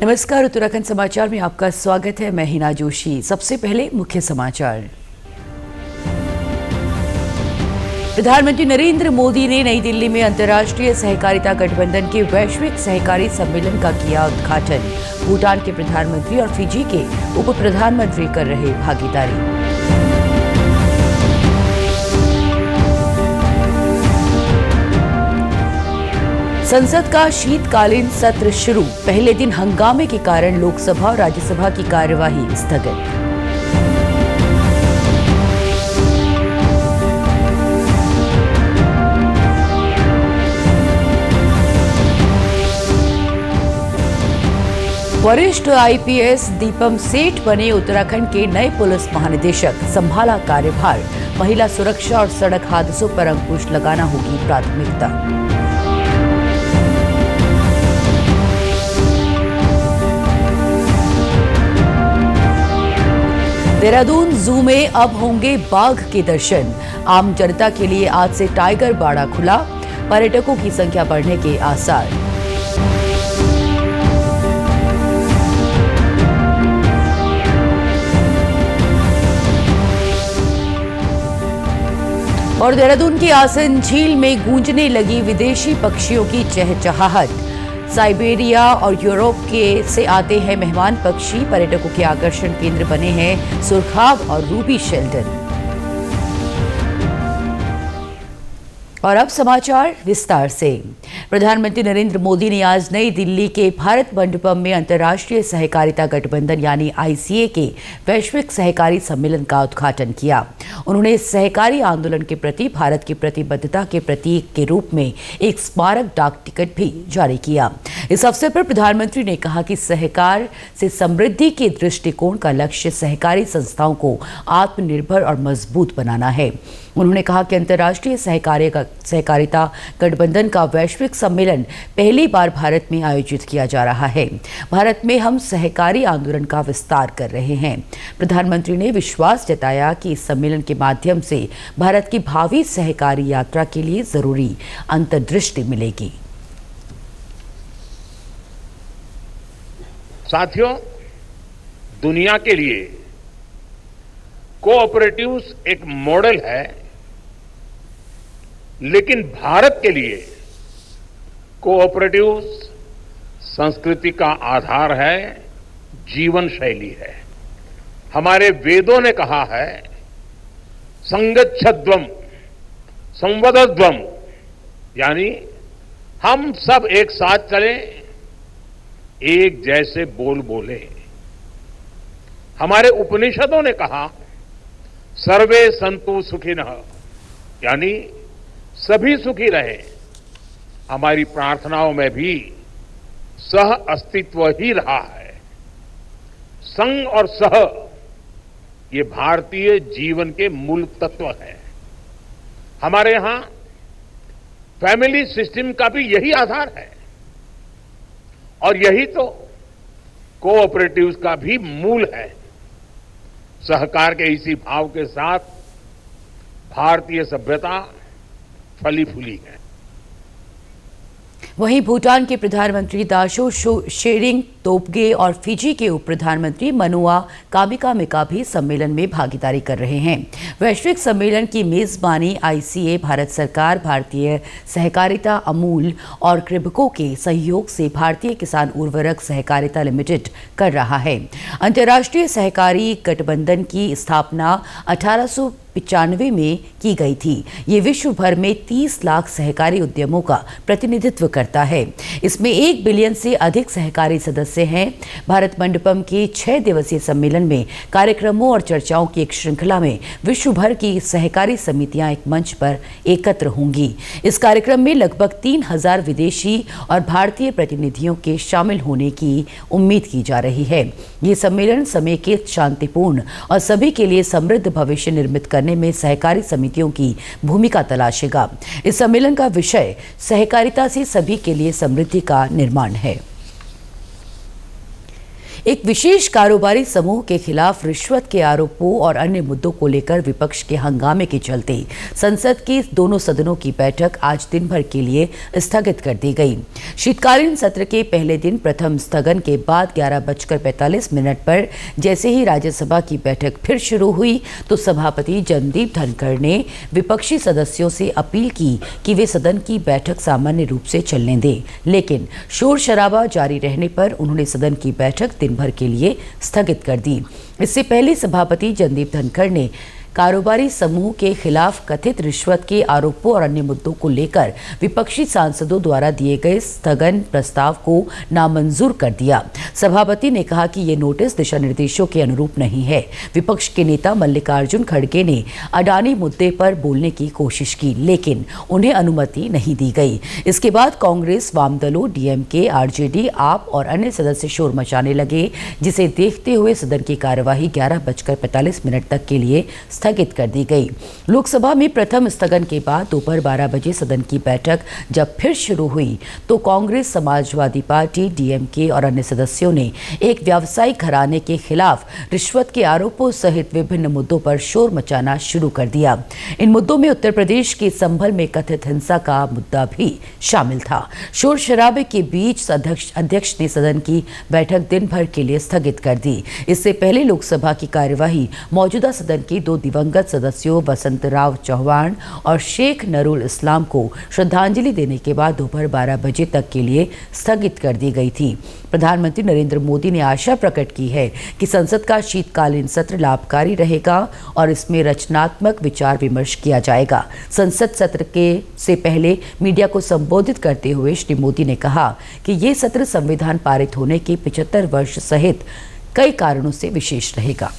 नमस्कार, उत्तराखंड समाचार में आपका स्वागत है। मैं हिना जोशी। सबसे पहले मुख्य समाचार। प्रधानमंत्री नरेंद्र मोदी ने नई दिल्ली में अंतर्राष्ट्रीय सहकारिता गठबंधन के वैश्विक सहकारी सम्मेलन का किया उद्घाटन। भूटान के प्रधानमंत्री और फिजी के उप प्रधानमंत्री कर रहे भागीदारी। संसद का शीतकालीन सत्र शुरू। पहले दिन हंगामे के कारण लोकसभा और राज्यसभा की कार्यवाही स्थगित। वरिष्ठ आईपीएस दीपम सेठ बने उत्तराखंड के नए पुलिस महानिदेशक। संभाला कार्यभार। महिला सुरक्षा और सड़क हादसों पर अंकुश लगाना होगी प्राथमिकता। देहरादून जू में अब होंगे बाघ के दर्शन। आम जनता के लिए आज से टाइगर बाड़ा खुला। पर्यटकों की संख्या बढ़ने के आसार। और देहरादून की आसन झील में गूंजने लगी विदेशी पक्षियों की चहचहाहट। साइबेरिया और यूरोप से आते हैं मेहमान पक्षी। पर्यटकों के आकर्षण केंद्र बने हैं सुरखाब और रूबी शेल्डन। और अब समाचार विस्तार से। प्रधानमंत्री नरेंद्र मोदी ने आज नई दिल्ली के भारत मंडपम में अंतर्राष्ट्रीय सहकारिता गठबंधन यानी आईसीए के वैश्विक सहकारी सम्मेलन का उद्घाटन किया। उन्होंने सहकारी आंदोलन के प्रति भारत की प्रतिबद्धता के प्रतीक के रूप में एक स्मारक डाक टिकट भी जारी किया। इस अवसर पर प्रधानमंत्री ने कहा कि सहकार से समृद्धि के दृष्टिकोण का लक्ष्य सहकारी संस्थाओं को आत्मनिर्भर और मजबूत बनाना है। उन्होंने कहा कि अंतर्राष्ट्रीय सहकारिता गठबंधन का वैश्विक सम्मेलन पहली बार भारत में आयोजित किया जा रहा है। भारत में हम सहकारी आंदोलन का विस्तार कर रहे हैं। प्रधानमंत्री ने विश्वास जताया कि इस सम्मेलन के माध्यम से भारत की भावी सहकारी यात्रा के लिए जरूरी अंतर्दृष्टि मिलेगी। साथियों, दुनिया के लिए कोऑपरेटिव्स एक मॉडल है, लेकिन भारत के लिए कोऑपरेटिव्स संस्कृति का आधार है, जीवन शैली है। हमारे वेदों ने कहा है संगच्छध्वम संवदध्वम, यानी हम सब एक साथ चलें, एक जैसे बोल बोले। हमारे उपनिषदों ने कहा सर्वे संतु सुखिनः, यानी सभी सुखी रहे। हमारी प्रार्थनाओं में भी सह अस्तित्व ही रहा है। संग और सह ये भारतीय जीवन के मूल तत्व है। हमारे यहां फैमिली सिस्टम का भी यही आधार है और यही तो कोऑपरेटिव्स का भी मूल है। सहकार के इसी भाव के साथ भारतीय सभ्यता फली फूली है। वहीं भूटान के प्रधानमंत्री दाशो शेरिंग तोब्गे और फिजी के उप प्रधानमंत्री मनुआ कामिका भी सम्मेलन में भागीदारी कर रहे हैं। वैश्विक सम्मेलन की मेजबानी आईसीए, भारत सरकार, भारतीय सहकारिता, अमूल और कृभको के सहयोग से भारतीय किसान उर्वरक सहकारिता लिमिटेड कर रहा है। अंतर्राष्ट्रीय सहकारी गठबंधन की स्थापना 1895 में की गई थी। ये विश्व भर में 30 लाख सहकारी उद्यमों का प्रतिनिधित्व करता है। इसमें 1 बिलियन से अधिक सहकारी सदस्य हैं। भारत मंडपम के 6 दिवसीय सम्मेलन में कार्यक्रमों और चर्चाओं की एक श्रृंखला में विश्व भर की सहकारी समितियां एक मंच पर एकत्र होंगी। इस कार्यक्रम में लगभग 3000 विदेशी और भारतीय प्रतिनिधियों के शामिल होने की उम्मीद की जा रही है। ये सम्मेलन समेकित, शांतिपूर्ण और सभी के लिए समृद्ध भविष्य निर्मित करने में सहकारी समितियों की भूमिका तलाशेगा। इस सम्मेलन का विषय सहकारिता से सभी के लिए समृद्धि का निर्माण है। एक विशेष कारोबारी समूह के खिलाफ रिश्वत के आरोपों और अन्य मुद्दों को लेकर विपक्ष के हंगामे के चलते संसद के दोनों सदनों की बैठक आज दिन भर के लिए स्थगित कर दी गई। शीतकालीन सत्र के पहले दिन प्रथम स्थगन के बाद 11:45 पर जैसे ही राज्यसभा की बैठक फिर शुरू हुई तो सभापति जगदीप धनखड़ ने विपक्षी सदस्यों से अपील की कि वे सदन की बैठक सामान्य रूप से चलने दें, लेकिन शोर शराबा जारी रहने पर उन्होंने सदन की बैठक दिन भर के लिए स्थगित कर दी। इससे पहले सभापति जगदीप धनखड़ ने कारोबारी समूह के खिलाफ कथित रिश्वत के आरोपों और अन्य मुद्दों को लेकर विपक्षी सांसदों द्वारा दिए गए स्थगन प्रस्ताव को नामंजूर कर दिया। सभापति ने कहा कि ये नोटिस दिशा निर्देशों के अनुरूप नहीं है। विपक्ष के नेता मल्लिकार्जुन खड़गे ने अडानी मुद्दे पर बोलने की कोशिश की, लेकिन उन्हें अनुमति नहीं दी गई। इसके बाद कांग्रेस, वाम दलों, डीएमके, आरजेडी, आप और अन्य सदस्य शोर मचाने लगे, जिसे देखते हुए सदन की कार्यवाही 11:45 तक के लिए स्थगित कर दी गई। लोकसभा में प्रथम स्थगन के बाद दोपहर 12 बजे सदन की बैठक जब फिर शुरू हुई तो कांग्रेस, समाजवादी पार्टी, डीएमके और अन्य सदस्यों ने एक व्यावसायिक घराने के खिलाफ रिश्वत के आरोपों सहित विभिन्न मुद्दों पर शोर मचाना शुरू कर दिया। इन मुद्दों में उत्तर प्रदेश के संभल में कथित हिंसा का मुद्दा भी शामिल था। शोर शराबे के बीच अध्यक्ष ने सदन की बैठक दिन भर के लिए स्थगित कर दी। इससे पहले लोकसभा की कार्यवाही मौजूदा सदन की दो दिवंगत सदस्यों वसंतराव चौहान और शेख नूरुल इस्लाम को श्रद्धांजलि देने के बाद दोपहर 12 बजे तक के लिए स्थगित कर दी गई थी। प्रधानमंत्री नरेंद्र मोदी ने आशा प्रकट की है कि संसद का शीतकालीन सत्र लाभकारी रहेगा और इसमें रचनात्मक विचार विमर्श किया जाएगा। संसद सत्र से पहले मीडिया को संबोधित करते हुए श्री मोदी ने कहा कि ये सत्र संविधान पारित होने के 75 वर्ष सहित कई कारणों से विशेष रहेगा।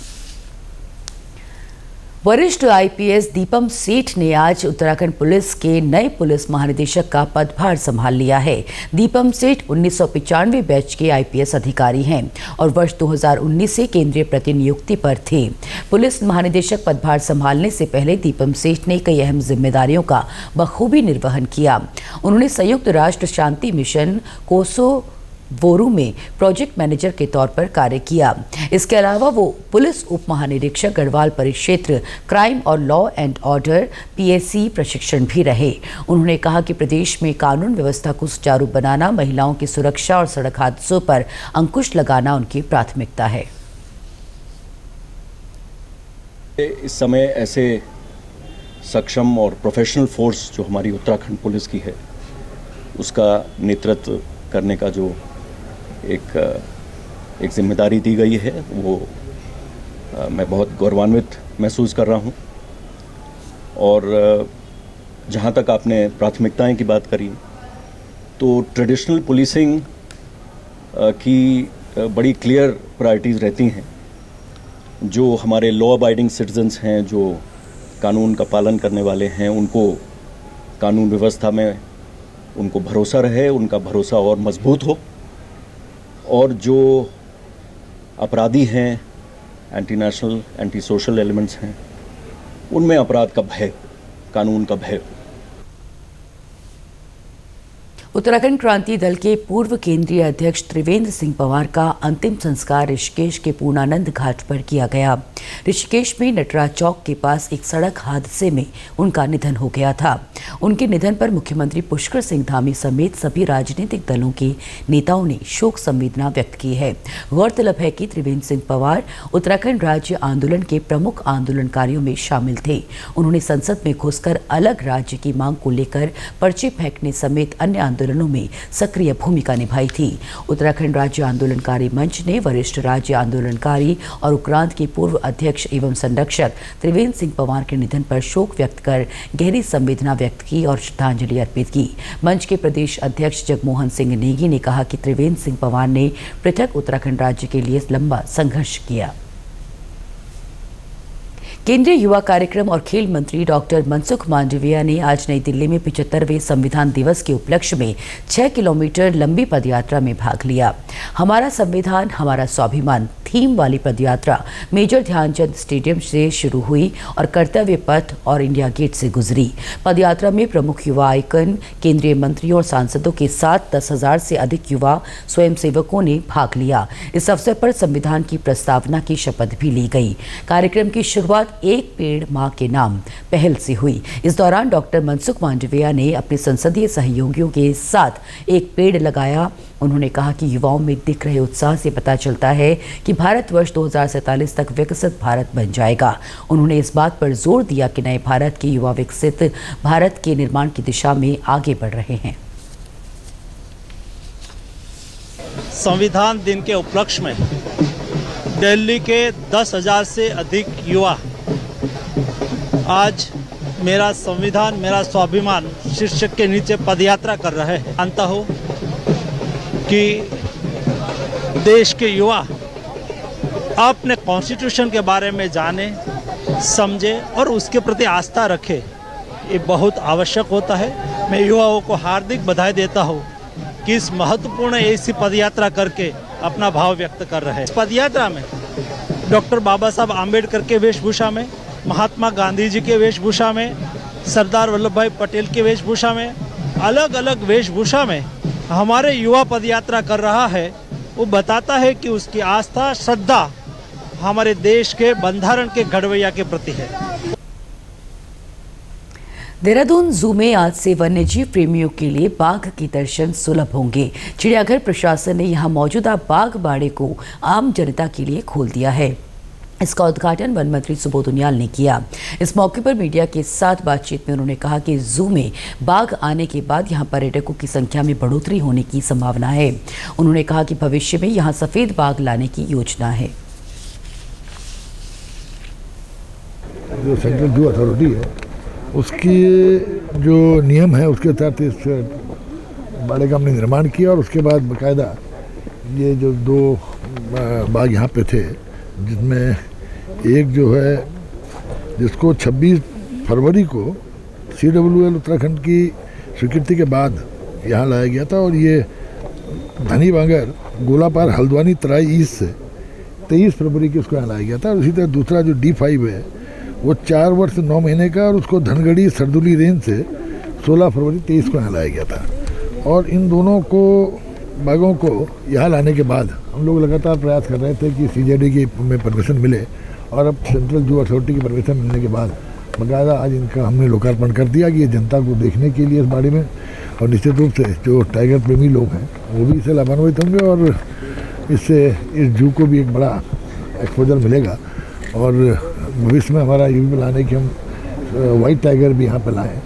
वरिष्ठ आईपीएस दीपम सेठ ने आज उत्तराखंड पुलिस के नए पुलिस महानिदेशक का पदभार संभाल लिया है। दीपम सेठ 1995 बैच के आईपीएस अधिकारी हैं और वर्ष 2019 से केंद्रीय प्रतिनियुक्ति पर थे। पुलिस महानिदेशक पदभार संभालने से पहले दीपम सेठ ने कई अहम जिम्मेदारियों का बखूबी निर्वहन किया। उन्होंने संयुक्त राष्ट्र शांति मिशन कोसोवोरू में प्रोजेक्ट मैनेजर के तौर पर कार्य किया। इसके अलावा वो पुलिस उप महानिरीक्षक गढ़वाल परिक्षेत्र क्राइम और लॉ एंड ऑर्डर पीएसी प्रशिक्षण भी रहे। उन्होंने कहा कि प्रदेश में कानून व्यवस्था को सुचारू बनाना, महिलाओं की सुरक्षा और सड़क हादसों पर अंकुश लगाना उनकी प्राथमिकता है। इस समय ऐसे सक्षम और प्रोफेशनल फोर्स जो हमारी उत्तराखंड पुलिस की है, उसका नेतृत्व करने का जो एक जिम्मेदारी दी गई है, वो मैं बहुत गौरवान्वित महसूस कर रहा हूँ। और जहाँ तक आपने प्राथमिकताएं की बात करी, तो ट्रेडिशनल पुलिसिंग की बड़ी क्लियर प्रायोरिटीज़ रहती हैं। जो हमारे लॉ अबाइडिंग सिटीजन्स हैं, जो कानून का पालन करने वाले हैं, उनको कानून व्यवस्था में उनको भरोसा रहे, उनका भरोसा और मजबूत हो। और जो अपराधी हैं, anti national, anti social elements हैं, उनमें अपराध का भय, कानून का भय। उत्तराखंड क्रांति दल के पूर्व केंद्रीय अध्यक्ष त्रिवेंद्र सिंह पवार का अंतिम संस्कार ऋषिकेश के पूर्णानंद घाट पर किया गया। ऋषिकेश में नटराज चौक के पास एक सड़क हादसे में उनका निधन हो गया था। उनके निधन पर मुख्यमंत्री पुष्कर सिंह धामी समेत सभी राजनीतिक दलों के नेताओं ने शोक संवेदना व्यक्त की है। गौरतलब है कि त्रिवेंद्र सिंह पवार उत्तराखंड राज्य आंदोलन के प्रमुख आंदोलनकारियों में शामिल थे। उन्होंने संसद में घुसकर अलग राज्य की मांग को लेकर पर्चे फेंकने समेत अन्य आंदोलनों में सक्रिय भूमिका निभाई थी। उत्तराखंड राज्य आंदोलनकारी मंच ने वरिष्ठ राज्य आंदोलनकारी और उक्रांत के पूर्व अध्यक्ष एवं संरक्षक त्रिवेंद्र सिंह पवार के निधन पर शोक व्यक्त कर गहरी संवेदना व्यक्त की और श्रद्धांजलि अर्पित की। मंच के प्रदेश अध्यक्ष जगमोहन सिंह नेगी ने कहा कि त्रिवेंद्र सिंह पवार ने पृथक उत्तराखंड राज्य के लिए लंबा संघर्ष किया। केंद्रीय युवा कार्यक्रम और खेल मंत्री डॉक्टर मनसुख मांडविया ने आज नई दिल्ली में 75वें संविधान दिवस के उपलक्ष्य में 6 किलोमीटर लंबी पदयात्रा में भाग लिया। हमारा संविधान हमारा स्वाभिमान थीम वाली पदयात्रा मेजर ध्यानचंद स्टेडियम से शुरू हुई और कर्तव्य पथ और इंडिया गेट से गुजरी। पदयात्रा में प्रमुख युवा आइकन, केंद्रीय मंत्रियों और सांसदों के साथ 10,000 से अधिक युवा स्वयंसेवकों ने भाग लिया। इस अवसर पर संविधान की प्रस्तावना की शपथ भी ली गई। कार्यक्रम की शुरुआत एक पेड़ मां के नाम पहल से हुई। इस दौरान डॉक्टर मनसुख मांडविया ने अपने संसदीय सहयोगियों के साथ एक पेड़ लगाया। उन्होंने कहा कि युवाओं में दिख रहे उत्साह से पता चलता है कि भारत वर्ष 2047 तक विकसित भारत बन जाएगा। उन्होंने इस बात पर जोर दिया कि नए भारत के युवा विकसित भारत के निर्माण की दिशा में आगे बढ़ रहे हैं। संविधान दिन के उपलक्ष्य में दिल्ली के 10,000 से अधिक युवा आज मेरा संविधान मेरा स्वाभिमान शीर्षक के नीचे पदयात्रा कर रहे हैं। जानता हूँ कि देश के युवा अपने कॉन्स्टिट्यूशन के बारे में जाने, समझे और उसके प्रति आस्था रखे, ये बहुत आवश्यक होता है। मैं युवाओं को हार्दिक बधाई देता हूँ कि इस महत्वपूर्ण ऐसी पदयात्रा करके अपना भाव व्यक्त कर रहे हैं। इस पदयात्रा में डॉक्टर बाबा साहब आम्बेडकर के वेशभूषा में, महात्मा गांधी जी के वेशभूषा में, सरदार वल्लभ भाई पटेल के वेशभूषा में, अलग अलग वेशभूषा में हमारे युवा पदयात्रा कर रहा है। वो बताता है कि उसकी आस्था, श्रद्धा हमारे देश के बंधारण के घड़वैया के प्रति है। देहरादून जू में आज से वन्यजीव प्रेमियों के लिए बाघ के दर्शन सुलभ होंगे। चिड़ियाघर प्रशासन ने यहां मौजूदा बाघ बाड़े को आम जनता के लिए खोल दिया है। इसका उद्घाटन वन मंत्री सुबोध उनियाल ने किया। इस मौके पर मीडिया के साथ बातचीत में उन्होंने कहा कि जू में बाघ आने के बाद यहां पर्यटकों की संख्या में बढ़ोतरी होने की संभावना है। उन्होंने कहा कि भविष्य में यहां सफेद बाघ लाने की योजना है। जो सेंट्रल जू अथॉरिटी है उसकी जो नियम है उसके तहत इस बाड़े का हमने निर्माण किया और उसके बाद बाकायदा ये जो 2 बाघ यहाँ पे थे, जिसमें एक जो है जिसको 26 फरवरी को CWL उत्तराखंड की स्वीकृति के बाद यहाँ लाया गया था और ये धनी बांगर गोलापार हल्द्वानी तराई ईस्ट से 23 फरवरी को उसको यहाँ लाया गया था। और उसी तरह दूसरा जो D5 है वो 4 वर्ष 9 महीने का और उसको धनगढ़ी सरदुली रेंज से 16 फरवरी 23 को यहाँ लाया गया था। और इन दोनों को बाघों को यहाँ लाने के बाद हम लोग लगातार प्रयास कर रहे थे कि CJD की में परमिशन मिले और अब सेंट्रल जू अथॉरिटी की परमिशन मिलने के बाद बाकायदा आज इनका हमने लोकार्पण कर दिया कि ये जनता को देखने के लिए इस बाड़े में, और निश्चित रूप से जो टाइगर प्रेमी लोग हैं वो भी इससे लाभान्वित होंगे और इससे इस जू को भी एक बड़ा एक्सपोजर मिलेगा। और भविष्य में हमारा ये भी प्लान है कि हम वाइट टाइगर भी यहाँ पर लाएँ।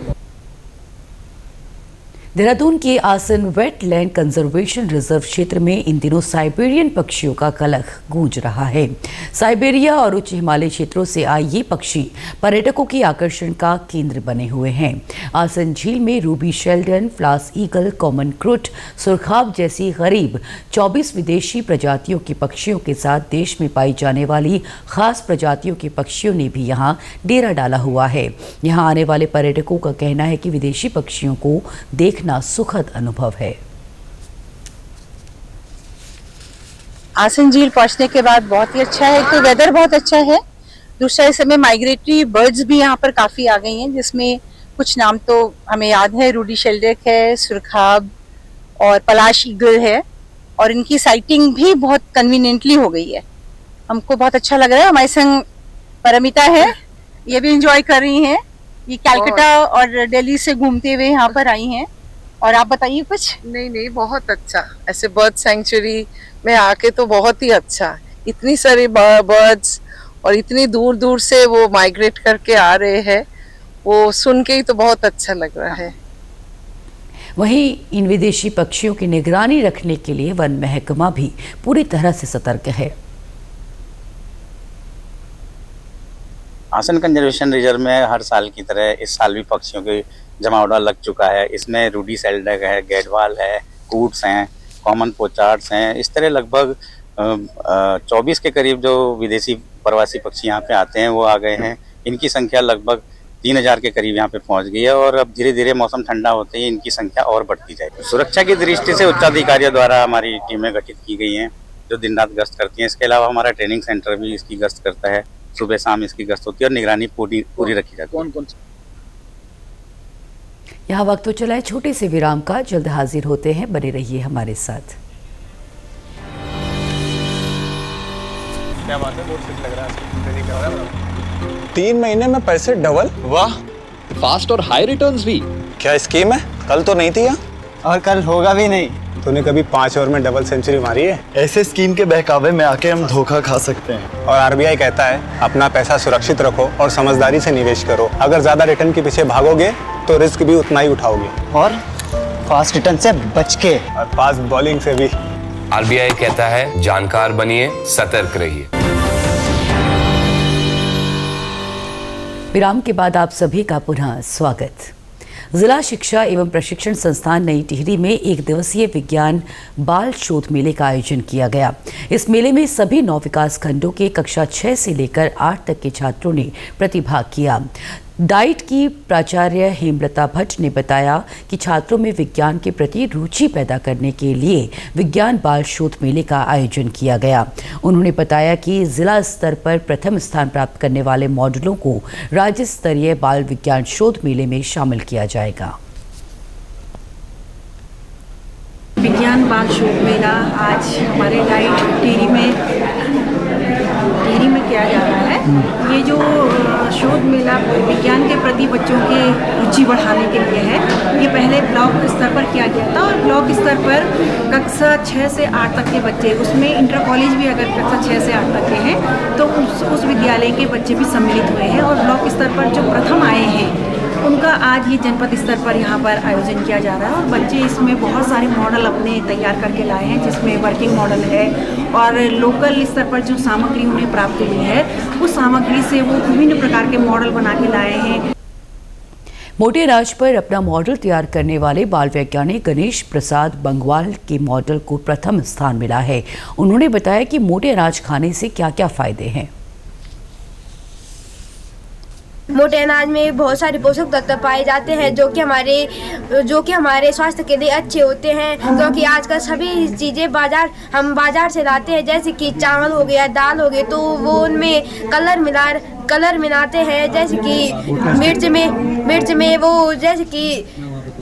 देहरादून के आसन वेटलैंड कंजर्वेशन रिजर्व क्षेत्र में इन दिनों साइबेरियन पक्षियों का कलख गूंज रहा है। साइबेरिया और उच्च हिमालय क्षेत्रों से आए ये पक्षी पर्यटकों के आकर्षण का केंद्र बने हुए हैं। आसन झील में रूबी शेल्डन, फ्लास ईगल, कॉमन क्रुट, सुरखाब जैसी करीब 24 विदेशी प्रजातियों के पक्षियों के साथ देश में पाई जाने वाली खास प्रजातियों के पक्षियों ने भी यहाँ डेरा डाला हुआ है। यहाँ आने वाले पर्यटकों का कहना है कि विदेशी पक्षियों को देखना सुखद अनुभव है। आसन झील पहुंचने के बाद बहुत ही अच्छा है। तो वेदर बहुत अच्छा है। दूसरा इस समय माइग्रेटरी बर्ड्स भी यहाँ पर काफी आ गई हैं, जिसमें कुछ नाम तो हमें याद है, रूडी शेल्डेक है, सुरखाब और पलाश ईगल है, और इनकी साइटिंग भी बहुत कन्वीनियंटली हो गई है। हमको बहुत अच्छा लग रहा है। हमारे संग परमिता है, ये भी एंजॉय कर रही हैं। ये कलकत्ता और दिल्ली से घूमते हुए यहाँ पर आई हैं। और आप बताइए कुछ। नहीं, बहुत अच्छा। ऐसे बर्ड सैंक्चुरी में आके तो बहुत ही अच्छा। इतनी सारी बर्ड्स और इतनी दूर दूर से वो माइग्रेट करके आ रहे हैं, वो सुन के ही तो बहुत अच्छा लग रहा है। वहीं इन विदेशी पक्षियों की निगरानी रखने के लिए वन महकमा भी पूरी तरह से सतर्क है। आसन कंजर्वेशन रिजर्व में हर साल की तरह इस साल भी पक्षियों की जमावड़ा लग चुका है। इसमें रूडी सेल्डक है, गैडवाल है, कूट्स हैं, कॉमन पोचार्ड्स हैं। इस तरह लगभग 24 के करीब जो विदेशी प्रवासी पक्षी यहाँ पे आते हैं वो आ गए हैं। इनकी संख्या लगभग 3000 के करीब यहाँ पे पहुंच गई है और अब धीरे धीरे मौसम ठंडा होते ही इनकी संख्या और बढ़ती जाएगी। सुरक्षा की दृष्टि से उच्चाधिकारियों द्वारा हमारी टीमें गठित की गई हैं जो दिन रात गश्त करती हैं। इसके अलावा हमारा ट्रेनिंग सेंटर भी इसकी गश्त करता है, सुबह शाम इसकी गश्त होती है और निगरानी पूरी रखी जाती है। कौन यहाँ वक्त तो चला है छोटे से विराम का, जल्द हाजिर होते हैं, बने रहिए हमारे साथ। क्या बात है, बहुत फिट लग रहा है। 3 महीने में पैसे डबल, वाह। फास्ट और हाई रिटर्न्स भी। क्या स्कीम है? कल तो नहीं थी यहाँ। और कल होगा भी नहीं। तूने कभी 5 ओवर में डबल सेंचुरी मारी है? ऐसे स्कीम के बहकावे में आके हम धोखा खा सकते हैं। और आरबीआई कहता है अपना पैसा सुरक्षित रखो और समझदारी से निवेश करो। अगर ज्यादा रिटर्न के पीछे भागोगे तो रिस्क भी उतना ही उठाओगे। और फास्ट रिटर्न से बच के, और फास्ट बॉलिंग से भी। आरबीआई कहता है जानकार बनिए, सतर्क रहिए। विराम के बाद आप सभी का पुनः स्वागत। जिला शिक्षा एवं प्रशिक्षण संस्थान नई टिहरी में 1 दिवसीय विज्ञान बाल शोध मेले का आयोजन किया गया। इस मेले में सभी 9 विकास खंडों के कक्षा 6 से लेकर 8 तक के छात्रों ने प्रतिभाग किया। डाइट की प्राचार्य हेमलता भट्ट ने बताया कि छात्रों में विज्ञान के प्रति रुचि पैदा करने के लिए विज्ञान बाल शोध मेले का आयोजन किया गया। उन्होंने बताया कि जिला स्तर पर प्रथम स्थान प्राप्त करने वाले मॉडलों को राज्य स्तरीय बाल विज्ञान शोध मेले में शामिल किया जाएगा। विज्ञान बाल शोध मेला आज हमारे डाइट टिहरी में किया जा रहा है। ये जो शोध मेला विज्ञान के प्रति बच्चों की रुचि बढ़ाने के लिए है। ये पहले ब्लॉक स्तर पर किया गया था और ब्लॉक स्तर पर कक्षा 6 से 8 तक के बच्चे, उसमें इंटर कॉलेज भी अगर कक्षा 6 से 8 तक के हैं तो उस विद्यालय के बच्चे भी सम्मिलित हुए हैं। और ब्लॉक स्तर पर जो प्रथम आए हैं उनका आज ये जनपद स्तर पर यहाँ पर आयोजन किया जा रहा है। और बच्चे इसमें बहुत सारे मॉडल अपने तैयार करके लाए हैं, जिसमें वर्किंग मॉडल है और लोकल स्तर पर जो सामग्री उन्हें प्राप्त हुई है उस सामग्री से वो विभिन्न प्रकार के मॉडल बना के लाए हैं। मोटे अनाज पर अपना मॉडल तैयार करने वाले बाल वैज्ञानिक गणेश प्रसाद बंगवाल के मॉडल को प्रथम स्थान मिला है। उन्होंने बताया कि मोटे अनाज खाने से क्या क्या फायदे हैं। मोटे अनाज में बहुत सारे पोषक तत्व पाए जाते हैं जो कि हमारे स्वास्थ्य के लिए अच्छे होते हैं। क्योंकि आजकल सभी चीज़ें हम बाजार से लाते हैं, जैसे कि चावल हो गया, दाल हो गई, तो वो उनमें कलर मिलाते हैं। जैसे कि मिर्च में वो जैसे कि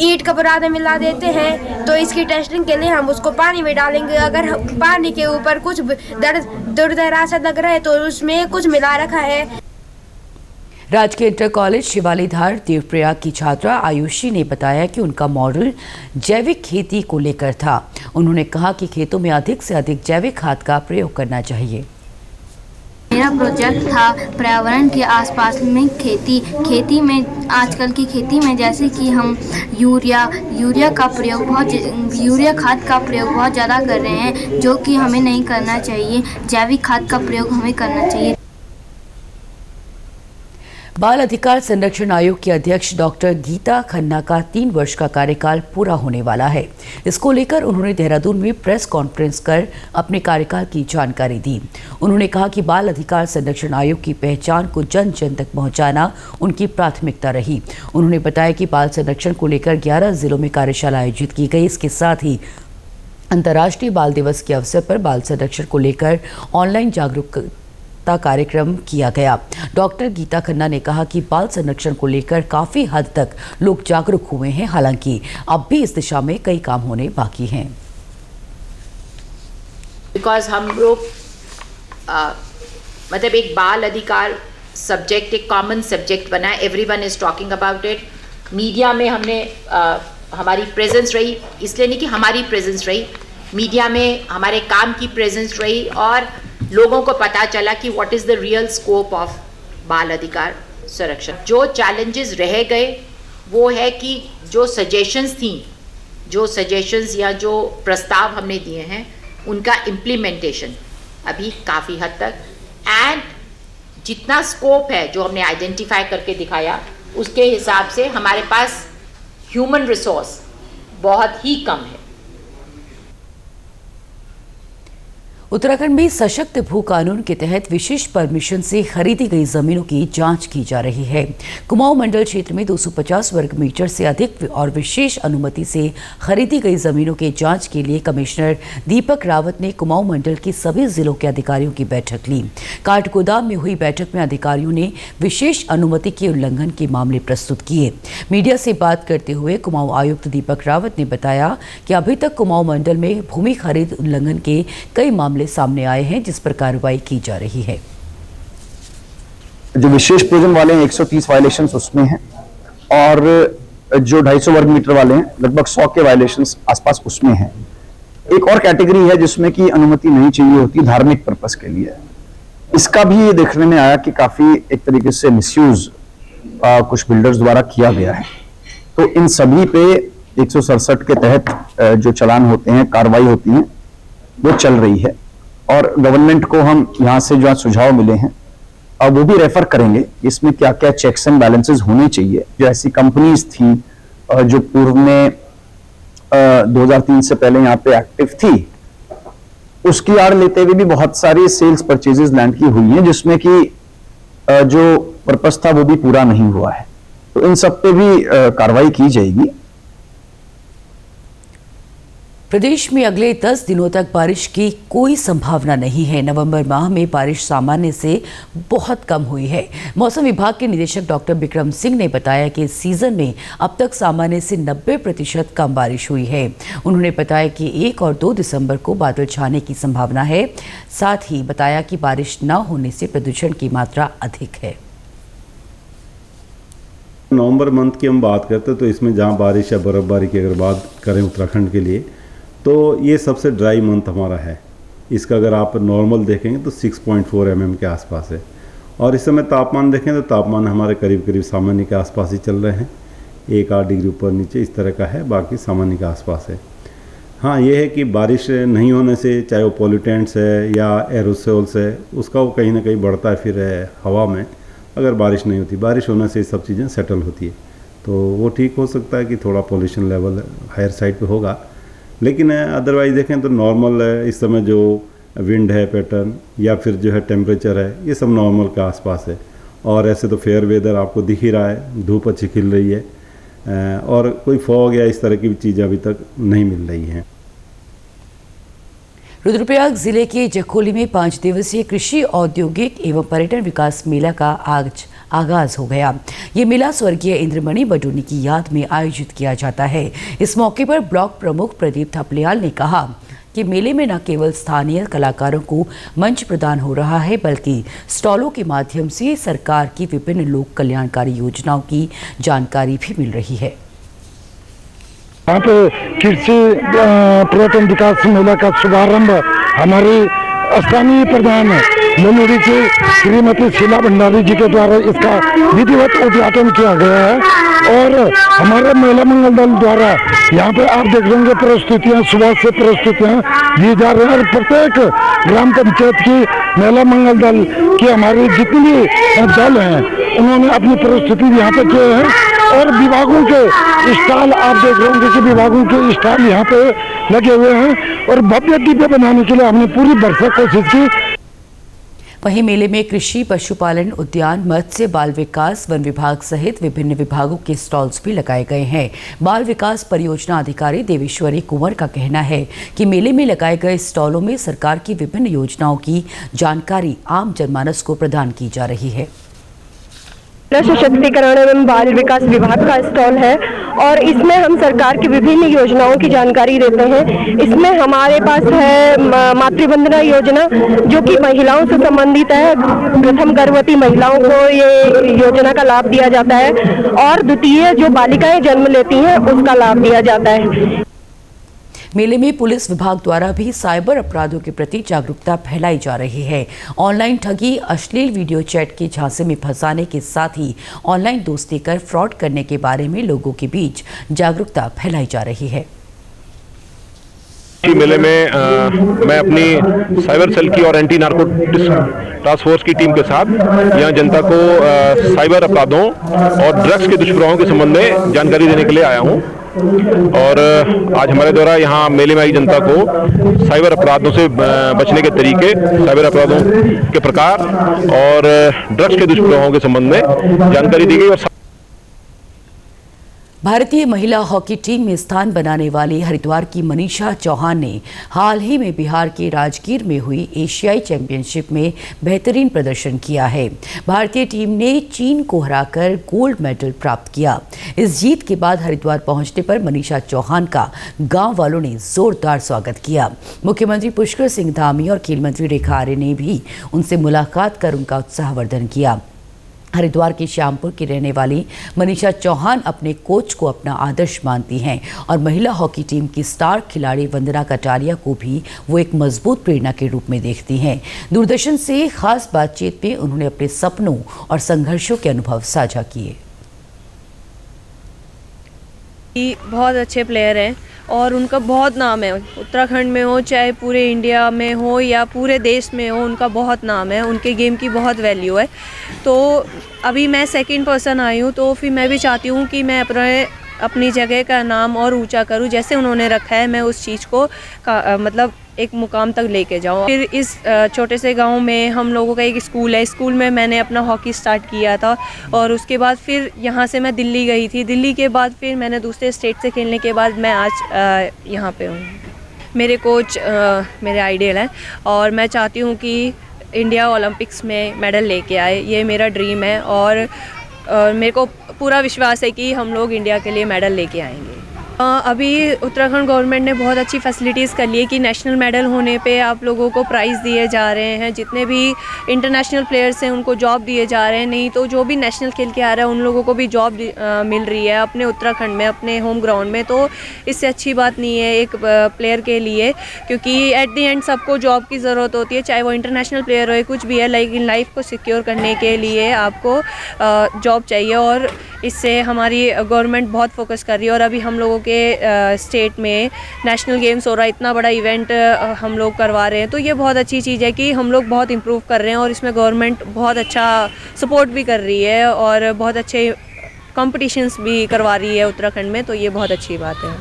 ईंट का पराठा मिला देते हैं। तो इसकी टेस्टिंग के लिए हम उसको पानी में डालेंगे। अगर पानी के ऊपर कुछ दरदरा सा लग रहा है तो उसमें कुछ मिला रखा है। राजकीय इंटर कॉलेज शिवालीधार देवप्रयाग की छात्रा आयुषी ने बताया कि उनका मॉडल जैविक खेती को लेकर था। उन्होंने कहा कि खेतों में अधिक से अधिक जैविक खाद का प्रयोग करना चाहिए। मेरा प्रोजेक्ट था पर्यावरण के आसपास में खेती में आजकल की खेती में जैसे कि हम यूरिया खाद का प्रयोग बहुत ज़्यादा कर रहे हैं, जो कि हमें नहीं करना चाहिए। जैविक खाद का प्रयोग हमें करना चाहिए। बाल अधिकार संरक्षण आयोग की अध्यक्ष डॉक्टर गीता खन्ना का 3 वर्ष का कार्यकाल पूरा होने वाला है। इसको लेकर उन्होंने देहरादून में प्रेस कॉन्फ्रेंस कर अपने कार्यकाल की जानकारी दी। उन्होंने कहा कि बाल अधिकार संरक्षण आयोग की पहचान को जन जन तक पहुंचाना उनकी प्राथमिकता रही। उन्होंने बताया कि बाल संरक्षण को लेकर 11 जिलों में कार्यशाला आयोजित की गई। इसके साथ ही अंतर्राष्ट्रीय बाल दिवस के अवसर पर बाल संरक्षण को लेकर ऑनलाइन जागरूकता कार्यक्रम किया गया। डॉक्टर गीता खन्ना ने कहा कि बाल संरक्षण को लेकर काफी हद तक लोग जागरूक हुए हैं, हालांकि अब भी इस दिशा में कई काम होने बाकी हैं। बिकॉज हम लोग मतलब एक बाल अधिकार सब्जेक्ट एक कॉमन सब्जेक्ट बना है, everyone is talking about it. Media में हमने हमारी प्रेजेंस रही, इसलिए नहीं कि हमारी प्रेजेंस रही, मीडिया में हमारे काम की प्रेजेंस रही और लोगों को पता चला कि what is the real scope of बाल अधिकार संरक्षण। जो चैलेंजेस रह गए वो है कि जो सजेशंस या जो प्रस्ताव हमने दिए हैं उनका इम्प्लीमेंटेशन अभी काफ़ी हद तक, एंड जितना स्कोप है जो हमने आइडेंटिफाई करके दिखाया उसके हिसाब से हमारे पास ह्यूमन रिसोर्स बहुत ही कम है। उत्तराखंड में सशक्त भू कानून के तहत विशेष परमिशन से खरीदी गई जमीनों की जांच की जा रही है। कुमाऊं मंडल क्षेत्र में 250 वर्ग मीटर से अधिक और विशेष अनुमति से खरीदी गई जमीनों के जांच के लिए कमिश्नर दीपक रावत ने कुमाऊं मंडल के सभी जिलों के अधिकारियों की बैठक ली। काठगोदाम में हुई बैठक में अधिकारियों ने विशेष अनुमति के उल्लंघन के मामले प्रस्तुत किए। मीडिया से बात करते हुए कुमाऊं आयुक्त दीपक रावत ने बताया कि अभी तक कुमाऊं मंडल में भूमि खरीद उल्लंघन के कई मामले सामने आए हैं, जिस पर कार्रवाई की जा रही है। जो विशेष प्रयोजन वाले हैं 130 वायलेशंस उसमें हैं और जो 250 वर्ग मीटर वाले हैं लगभग 100 के वायलेशंस आसपास उसमें हैं। एक और कैटेगरी है जिसमें की अनुमति नहीं चाहिए होती धार्मिक पर्पस के लिए। इसका भी ये देखने में आया कि काफी एक तरीके से मिसयूज कुछ बिल्डर्स द्वारा किया गया है। तो इन सभी पे 167 के तहत जो चालान होते हैं, कार्रवाई होती है, वो चल रही है और गवर्नमेंट को हम यहाँ से जो सुझाव मिले हैं अब वो भी रेफर करेंगे इसमें क्या क्या चेक्स एंड बैलेंसेस होने चाहिए। जो ऐसी कंपनीज थी जो पूर्व में 2003 से पहले यहाँ पे एक्टिव थी, उसकी आड़ लेते हुए भी बहुत सारी सेल्स परचेजेस लैंड की हुई हैं जिसमें कि जो पर्पस था वो भी पूरा नहीं हुआ है। तो इन सब पे भी कार्रवाई की जाएगी। प्रदेश में अगले 10 दिनों तक बारिश की कोई संभावना नहीं है। नवंबर माह में बारिश सामान्य से बहुत कम हुई है। मौसम विभाग के निदेशक डॉक्टर बिक्रम सिंह ने बताया कि इस सीजन में अब तक सामान्य से 90% कम बारिश हुई है। उन्होंने बताया कि 1 और 2 दिसंबर को बादल छाने की संभावना है। साथ ही बताया कि बारिश न होने से प्रदूषण की मात्रा अधिक है। नवंबर मंथ की हम बात करते हैं तो इसमें जहाँ बारिश या बर्फबारी की अगर बात करें उत्तराखंड के लिए तो ये सबसे ड्राई मंथ हमारा है। इसका अगर आप नॉर्मल देखेंगे तो 6.4 mm के आसपास है और इस समय तापमान देखें तो तापमान हमारे करीब करीब सामान्य के आसपास ही चल रहे हैं। 1-8 डिग्री ऊपर नीचे इस तरह का है, बाकी सामान्य के आसपास है। हाँ, ये है कि बारिश नहीं होने से चाहे वो पॉल्यूटेंट्स है या एरोसोल्स है उसका वो कहीं ना कहीं बढ़ता है फिर हवा में। अगर बारिश नहीं होती, बारिश होने से ये सब चीज़ें सेटल होती है तो वो ठीक हो सकता है कि थोड़ा पॉल्यूशन लेवल हायर साइड पे होगा, लेकिन अदरवाइज देखें तो नॉर्मल है। इस समय जो विंड है पैटर्न या फिर जो है टेम्परेचर है ये सब नॉर्मल के आसपास है और ऐसे तो फेयर वेदर आपको दिख ही रहा है, धूप अच्छी खिल रही है और कोई फॉग या इस तरह की चीज़ें अभी तक नहीं मिल रही हैं। रुद्रप्रयाग जिले के जखोली में 5 दिवसीय कृषि, औद्योगिक एवं पर्यटन विकास मेला का आज आगाज हो गया। ये मेला स्वर्गीय इंद्रमणि बडोनी की याद में आयोजित किया जाता है। इस मौके पर ब्लॉक प्रमुख प्रदीप थपलियाल ने कहा कि मेले में न केवल स्थानीय कलाकारों को मंच प्रदान हो रहा है बल्कि स्टॉलों के माध्यम से सरकार की विभिन्न लोक कल्याणकारी योजनाओं की जानकारी भी मिल रही है। यहाँ पे कृषि पर्यटन विकास मेला का शुभारंभ हमारी स्थानीय प्रधान लोनुड़ी की श्रीमती शीला भंडारी जी के द्वारा इसका विधिवत उद्घाटन किया गया है और हमारे महिला मंगल दल द्वारा यहाँ पे आप देख लेंगे प्रस्तुतियाँ, सुबह से प्रस्तुतियाँ दी जा रही हैं और प्रत्येक ग्राम पंचायत की महिला मंगल दल की हमारी जितनी भी दल हैं उन्होंने अपनी प्रस्तुति यहाँ पे किए हैं और विभागों के स्टॉल आप देख रहे होंगे कि विभागों के स्टॉल यहाँ पे लगे हुए हैं और भव्य दिव्य बनाने के लिए हमने पूरी भरसक कोशिश की। वहीं मेले में कृषि, पशुपालन, उद्यान, मत्स्य, बाल विकास, वन विभाग सहित विभिन्न विभागों के स्टॉल्स भी लगाए गए हैं। बाल विकास परियोजना अधिकारी देवेश्वरी कुंवर का कहना है कि मेले में लगाए गए स्टॉलों में सरकार की विभिन्न योजनाओं की जानकारी आम जनमानस को प्रदान की जा रही है। सशक्तिकरण एवं बाल विकास विभाग का स्टॉल है और इसमें हम सरकार की विभिन्न योजनाओं की जानकारी देते हैं। इसमें हमारे पास है मातृवंदना योजना जो कि महिलाओं से संबंधित है। प्रथम गर्भवती महिलाओं को ये योजना का लाभ दिया जाता है और द्वितीय जो बालिकाएं जन्म लेती हैं उसका लाभ दिया जाता है। मेले में पुलिस विभाग द्वारा भी साइबर अपराधों के प्रति जागरूकता फैलाई जा रही है। ऑनलाइन ठगी, अश्लील वीडियो चैट के झांसे में फंसाने के साथ ही ऑनलाइन दोस्ती कर फ्रॉड करने के बारे में लोगों के बीच जागरूकता फैलाई जा रही है। मेले में मैं अपनी साइबर सेल की और एंटी नार्कोटिक्स टास्क फोर्स की टीम के साथ यहाँ जनता को साइबर अपराधों और ड्रग्स के दुष्प्रभावों के संबंध में जानकारी देने के लिए आया हूँ। और आज हमारे द्वारा यहाँ मेले में आई जनता को साइबर अपराधों से बचने के तरीके, साइबर अपराधों के प्रकार और ड्रग्स के दुष्प्रभावों के संबंध में जानकारी दी गई। और भारतीय महिला हॉकी टीम में स्थान बनाने वाली हरिद्वार की मनीषा चौहान ने हाल ही में बिहार के राजगीर में हुई एशियाई चैंपियनशिप में बेहतरीन प्रदर्शन किया है। भारतीय टीम ने चीन को हराकर गोल्ड मेडल प्राप्त किया। इस जीत के बाद हरिद्वार पहुंचने पर मनीषा चौहान का गांव वालों ने जोरदार स्वागत किया। मुख्यमंत्री पुष्कर सिंह धामी और खेल मंत्री रेखा आर्य ने भी उनसे मुलाकात कर उनका उत्साहवर्धन किया। हरिद्वार के श्यामपुर की रहने वाली मनीषा चौहान अपने कोच को अपना आदर्श मानती हैं और महिला हॉकी टीम की स्टार खिलाड़ी वंदना कटारिया को भी वो एक मजबूत प्रेरणा के रूप में देखती हैं। दूरदर्शन से खास बातचीत में उन्होंने अपने सपनों और संघर्षों के अनुभव साझा किए। बहुत अच्छे प्लेयर हैं और उनका बहुत नाम है, उत्तराखंड में हो चाहे पूरे इंडिया में हो या पूरे देश में हो, उनका बहुत नाम है, उनके गेम की बहुत वैल्यू है। तो अभी मैं सेकंड पर्सन आई हूँ, तो फिर मैं भी चाहती हूँ कि मैं अपनी जगह का नाम और ऊंचा करूँ, जैसे उन्होंने रखा है मैं उस चीज़ को मतलब एक मुकाम तक लेके जाऊँ। फिर इस छोटे से गांव में हम लोगों का एक स्कूल है, स्कूल में मैंने अपना हॉकी स्टार्ट किया था और उसके बाद फिर यहाँ से मैं दिल्ली गई थी। दिल्ली के बाद फिर मैंने दूसरे स्टेट से खेलने के बाद मैं आज यहाँ पे हूँ। मेरे कोच मेरे आइडियल हैं और मैं चाहती हूँ कि इंडिया ओलंपिक्स में मेडल लेके आए, ये मेरा ड्रीम है और मेरे को पूरा विश्वास है कि हम लोग इंडिया के लिए मेडल लेके आएंगे। अभी उत्तराखंड गवर्नमेंट ने बहुत अच्छी फैसिलिटीज़ कर ली है कि नेशनल मेडल होने पे आप लोगों को प्राइज़ दिए जा रहे हैं। जितने भी इंटरनेशनल प्लेयर्स हैं उनको जॉब दिए जा रहे हैं, नहीं तो जो भी नेशनल खेल के आ रहा है उन लोगों को भी जॉब मिल रही है अपने उत्तराखंड में, अपने होम ग्राउंड में। तो इससे अच्छी बात नहीं है एक प्लेयर के लिए, क्योंकि एट दी एंड सबको जॉब की ज़रूरत होती है, चाहे वो इंटरनेशनल प्लेयर हो या कुछ भी है। लेकिन लाइफ को सिक्योर करने के लिए आपको जॉब चाहिए और इससे हमारी गवर्नमेंट बहुत फोकस कर रही है। और अभी हम लोगों के स्टेट में नेशनल गेम्स हो रहा है, इतना बड़ा इवेंट हम लोग करवा रहे हैं, तो ये बहुत अच्छी चीज़ है कि हम लोग बहुत इम्प्रूव कर रहे हैं और इसमें गवर्नमेंट बहुत अच्छा सपोर्ट भी कर रही है और बहुत अच्छे कॉम्पिटिशन्स भी करवा रही है उत्तराखंड में, तो ये बहुत अच्छी बात है।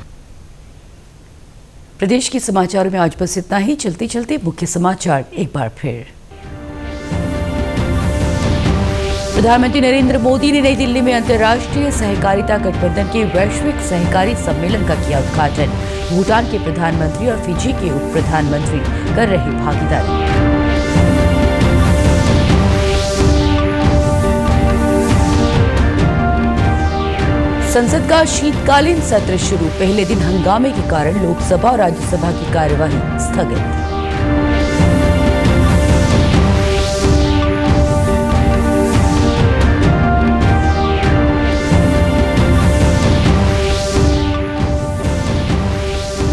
प्रदेश के समाचारों में आज बस इतना ही। चलते चलते मुख्य समाचार एक बार फिर। प्रधानमंत्री नरेंद्र मोदी ने नई दिल्ली में अंतर्राष्ट्रीय सहकारिता गठबंधन के वैश्विक सहकारी सम्मेलन का किया उद्घाटन। भूटान के प्रधानमंत्री और फिजी के उप प्रधानमंत्री कर रहे भागीदारी। संसद का शीतकालीन सत्र शुरू। पहले दिन हंगामे के कारण लोकसभा और राज्यसभा की कार्यवाही स्थगित।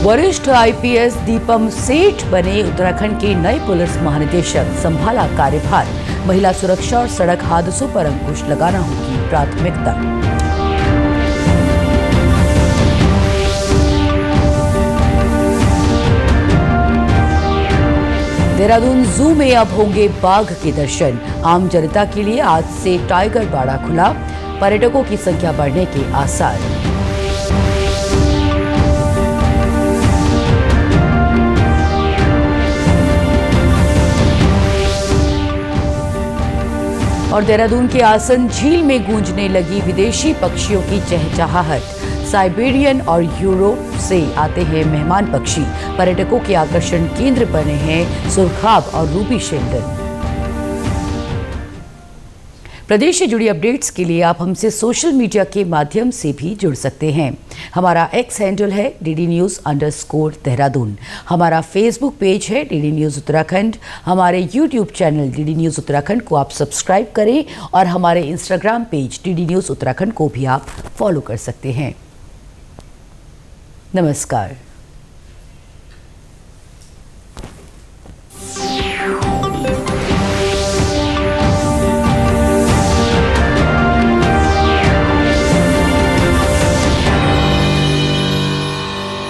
वरिष्ठ आईपीएस दीपम सेठ बने उत्तराखंड के नए पुलिस महानिदेशक। संभाला कार्यभार। महिला सुरक्षा और सड़क हादसों पर अंकुश लगाना होगी प्राथमिकता। देहरादून जू में अब होंगे बाघ के दर्शन। आम जनता के लिए आज से टाइगर बाड़ा खुला। पर्यटकों की संख्या बढ़ने के आसार। और देहरादून के आसन झील में गूंजने लगी विदेशी पक्षियों की चहचहाहट। साइबेरियन और यूरोप से आते हैं मेहमान पक्षी। पर्यटकों के आकर्षण केंद्र बने हैं सुरखाब और रूबी शेल्डन। प्रदेश से जुड़ी अपडेट्स के लिए आप हमसे सोशल मीडिया के माध्यम से भी जुड़ सकते हैं। हमारा एक्स हैंडल है DD_News_देहरादून। हमारा फेसबुक पेज है DD News उत्तराखंड। हमारे YouTube channel DD News Uttarakhand को आप सब्सक्राइब करें और हमारे Instagram page DD News Uttarakhand को भी आप फॉलो कर सकते हैं। नमस्कार।